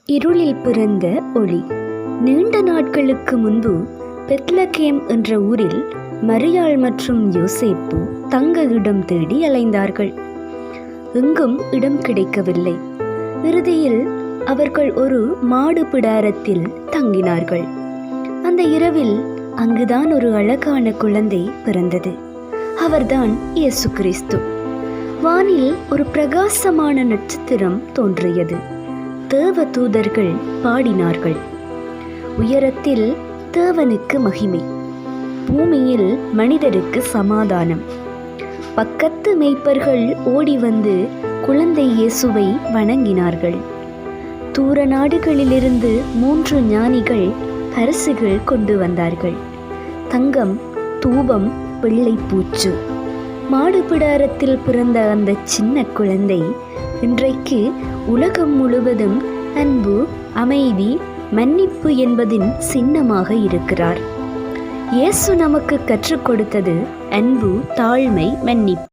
இருளில் பிறந்த ஒளி. நீண்ட நாட்களுக்கு முன்பு பெத்லகேம் என்ற ஊரில் மரியாள் மற்றும் யோசேப்பு தங்க இடம் தேடி அலைந்தார்கள். எங்கும் இடம் கிடைக்கவில்லை. இறுதியில் அவர்கள் ஒரு மாடு பிடாரத்தில் தங்கினார்கள். அந்த இரவில் அங்குதான் ஒரு அழகான குழந்தை பிறந்தது. அவர்தான் இயேசு கிறிஸ்து. வானில் ஒரு பிரகாசமான நட்சத்திரம் தோன்றியது. தேவ தூதர்கள் பாடினார்கள், உயரத்தில் தேவனுக்கு மகிமை, பூமியில் மனிதருக்கு சமாதானம். பக்கத்து மேய்ப்பர்கள் ஓடி வந்து குழந்தை இயேசுவை வணங்கினார்கள். தூர நாடுகளிலிருந்து 3 ஞானிகள் பரிசுகள் கொண்டு வந்தார்கள். தங்கம், தூபம், வெள்ளைப்பூச்சு. மாடு பிடாரத்தில் பிறந்த அந்த சின்ன குழந்தை இன்றைக்கு உலகம் முழுவதும் அன்பு, அமைதி, மன்னிப்பு என்பதின் சின்னமாக இருக்கிறார். இயேசு நமக்கு கற்றுக் கொடுத்தது அன்பு, தாழ்மை, மன்னிப்பு.